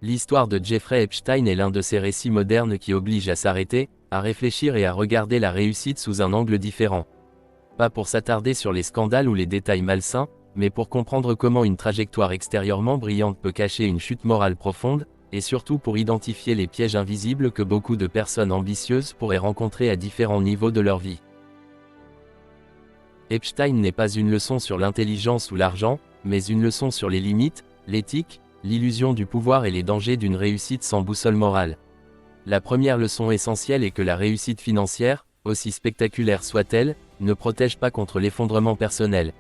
L'histoire de Jeffrey Epstein est l'un de ces récits modernes qui obligent à s'arrêter, à réfléchir et à regarder la réussite sous un angle différent. Pas pour s'attarder sur les scandales ou les détails malsains, mais pour comprendre comment une trajectoire extérieurement brillante peut cacher une chute morale profonde, et surtout pour identifier les pièges invisibles que beaucoup de personnes ambitieuses pourraient rencontrer à différents niveaux de leur vie. Epstein n'est pas une leçon sur l'intelligence ou l'argent, mais une leçon sur les limites, l'éthique, l'illusion du pouvoir et les dangers d'une réussite sans boussole morale. La première leçon essentielle est que la réussite financière, aussi spectaculaire soit-elle, ne protège pas contre l'effondrement personnel.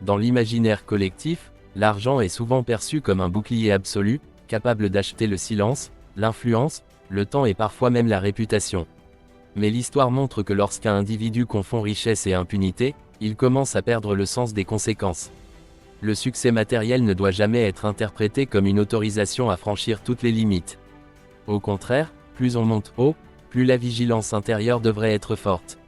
Dans l'imaginaire collectif, l'argent est souvent perçu comme un bouclier absolu, capable d'acheter le silence, l'influence, le temps et parfois même la réputation. Mais l'histoire montre que lorsqu'un individu confond richesse et impunité, il commence à perdre le sens des conséquences. Le succès matériel ne doit jamais être interprété comme une autorisation à franchir toutes les limites. Au contraire, plus on monte haut, plus la vigilance intérieure devrait être forte.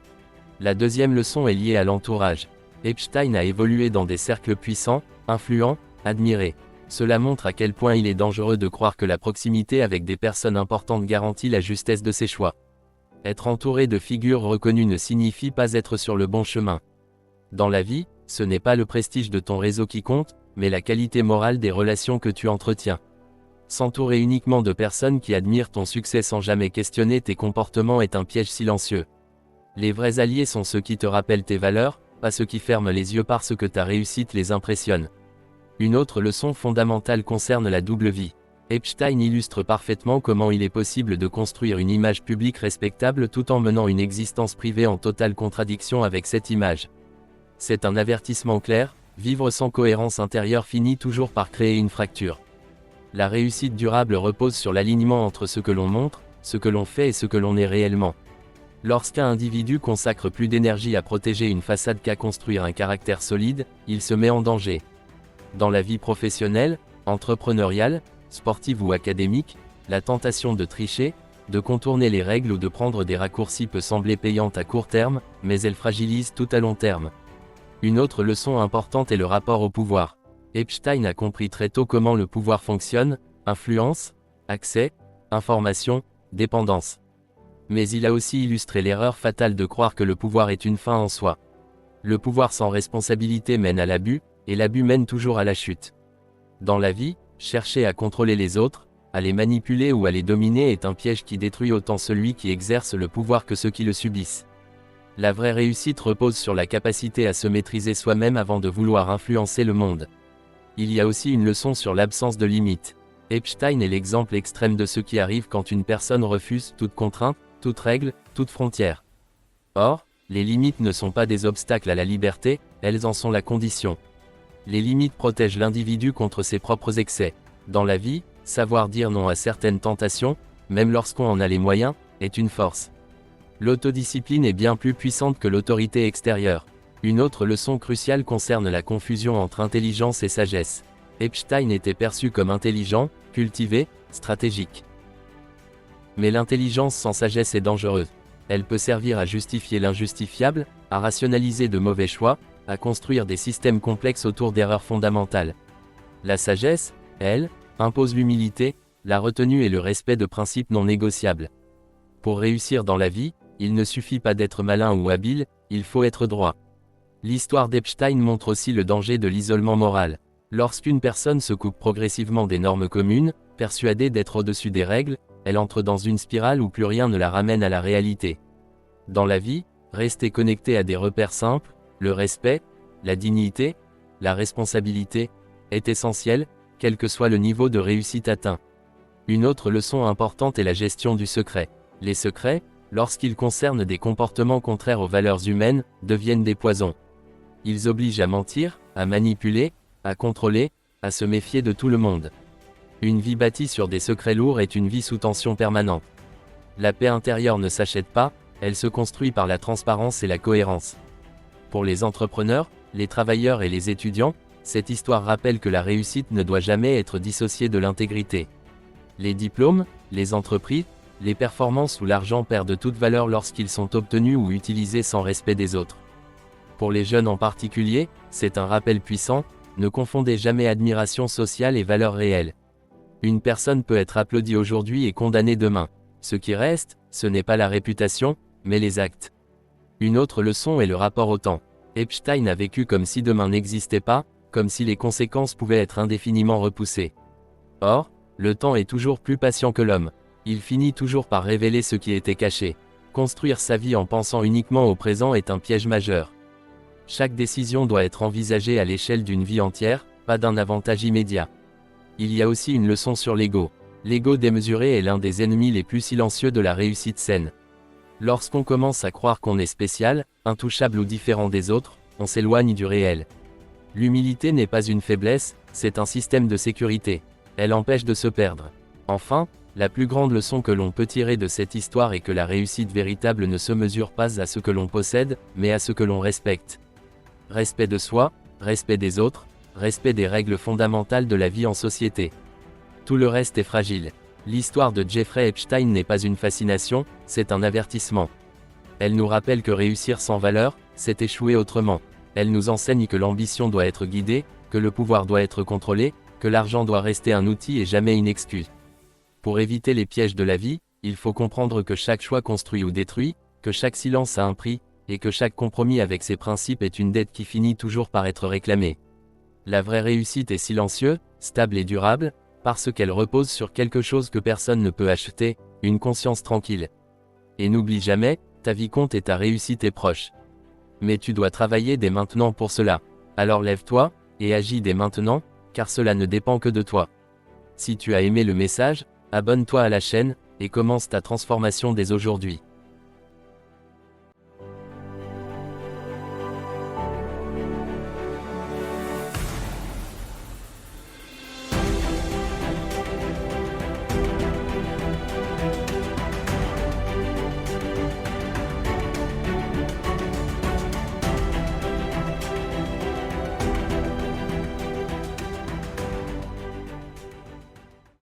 La deuxième leçon est liée à l'entourage. Epstein a évolué dans des cercles puissants, influents, admirés. Cela montre à quel point il est dangereux de croire que la proximité avec des personnes importantes garantit la justesse de ses choix. Être entouré de figures reconnues ne signifie pas être sur le bon chemin. Dans la vie, ce n'est pas le prestige de ton réseau qui compte, mais la qualité morale des relations que tu entretiens. S'entourer uniquement de personnes qui admirent ton succès sans jamais questionner tes comportements est un piège silencieux. Les vrais alliés sont ceux qui te rappellent tes valeurs, pas ceux qui ferment les yeux parce que ta réussite les impressionne. Une autre leçon fondamentale concerne la double vie. Epstein illustre parfaitement comment il est possible de construire une image publique respectable tout en menant une existence privée en totale contradiction avec cette image. C'est un avertissement clair, vivre sans cohérence intérieure finit toujours par créer une fracture. La réussite durable repose sur l'alignement entre ce que l'on montre, ce que l'on fait et ce que l'on est réellement. Lorsqu'un individu consacre plus d'énergie à protéger une façade qu'à construire un caractère solide, il se met en danger. Dans la vie professionnelle, entrepreneuriale, sportive ou académique, la tentation de tricher, de contourner les règles ou de prendre des raccourcis peut sembler payante à court terme, mais elle fragilise tout à long terme. Une autre leçon importante est le rapport au pouvoir. Epstein a compris très tôt comment le pouvoir fonctionne, influence, accès, information, dépendance. Mais il a aussi illustré l'erreur fatale de croire que le pouvoir est une fin en soi. Le pouvoir sans responsabilité mène à l'abus, et l'abus mène toujours à la chute. Dans la vie, chercher à contrôler les autres, à les manipuler ou à les dominer est un piège qui détruit autant celui qui exerce le pouvoir que ceux qui le subissent. La vraie réussite repose sur la capacité à se maîtriser soi-même avant de vouloir influencer le monde. Il y a aussi une leçon sur l'absence de limites. Epstein est l'exemple extrême de ce qui arrive quand une personne refuse toute contrainte, toute règle, toute frontière. Or, les limites ne sont pas des obstacles à la liberté, elles en sont la condition. Les limites protègent l'individu contre ses propres excès. Dans la vie, savoir dire non à certaines tentations, même lorsqu'on en a les moyens, est une force. L'autodiscipline est bien plus puissante que l'autorité extérieure. Une autre leçon cruciale concerne la confusion entre intelligence et sagesse. Epstein était perçu comme intelligent, cultivé, stratégique. Mais l'intelligence sans sagesse est dangereuse. Elle peut servir à justifier l'injustifiable, à rationaliser de mauvais choix, à construire des systèmes complexes autour d'erreurs fondamentales. La sagesse, elle, impose l'humilité, la retenue et le respect de principes non négociables. Pour réussir dans la vie, il ne suffit pas d'être malin ou habile, il faut être droit. L'histoire d'Epstein montre aussi le danger de l'isolement moral. Lorsqu'une personne se coupe progressivement des normes communes, persuadée d'être au-dessus des règles, elle entre dans une spirale où plus rien ne la ramène à la réalité. Dans la vie, rester connecté à des repères simples, le respect, la dignité, la responsabilité, est essentiel, quel que soit le niveau de réussite atteint. Une autre leçon importante est la gestion du secret. Les secrets, lorsqu'ils concernent des comportements contraires aux valeurs humaines, deviennent des poisons. Ils obligent à mentir, à manipuler, à contrôler, à se méfier de tout le monde. Une vie bâtie sur des secrets lourds est une vie sous tension permanente. La paix intérieure ne s'achète pas, elle se construit par la transparence et la cohérence. Pour les entrepreneurs, les travailleurs et les étudiants, cette histoire rappelle que la réussite ne doit jamais être dissociée de l'intégrité. Les diplômes, les entreprises, les performances ou l'argent perdent toute valeur lorsqu'ils sont obtenus ou utilisés sans respect des autres. Pour les jeunes en particulier, c'est un rappel puissant, ne confondez jamais admiration sociale et valeur réelle. Une personne peut être applaudie aujourd'hui et condamnée demain. Ce qui reste, ce n'est pas la réputation, mais les actes. Une autre leçon est le rapport au temps. Epstein a vécu comme si demain n'existait pas, comme si les conséquences pouvaient être indéfiniment repoussées. Or, le temps est toujours plus patient que l'homme. Il finit toujours par révéler ce qui était caché. Construire sa vie en pensant uniquement au présent est un piège majeur. Chaque décision doit être envisagée à l'échelle d'une vie entière, pas d'un avantage immédiat. Il y a aussi une leçon sur l'ego. L'ego démesuré est l'un des ennemis les plus silencieux de la réussite saine. Lorsqu'on commence à croire qu'on est spécial, intouchable ou différent des autres, on s'éloigne du réel. L'humilité n'est pas une faiblesse, c'est un système de sécurité. Elle empêche de se perdre. Enfin, la plus grande leçon que l'on peut tirer de cette histoire est que la réussite véritable ne se mesure pas à ce que l'on possède, mais à ce que l'on respecte. Respect de soi, respect des autres, respect des règles fondamentales de la vie en société. Tout le reste est fragile. L'histoire de Jeffrey Epstein n'est pas une fascination, c'est un avertissement. Elle nous rappelle que réussir sans valeur, c'est échouer autrement. Elle nous enseigne que l'ambition doit être guidée, que le pouvoir doit être contrôlé, que l'argent doit rester un outil et jamais une excuse. Pour éviter les pièges de la vie, il faut comprendre que chaque choix construit ou détruit, que chaque silence a un prix, et que chaque compromis avec ses principes est une dette qui finit toujours par être réclamée. La vraie réussite est silencieuse, stable et durable, parce qu'elle repose sur quelque chose que personne ne peut acheter, une conscience tranquille. Et n'oublie jamais, ta vie compte et ta réussite est proche. Mais tu dois travailler dès maintenant pour cela. Alors lève-toi, et agis dès maintenant, car cela ne dépend que de toi. Si tu as aimé le message, abonne-toi à la chaîne, et commence ta transformation dès aujourd'hui.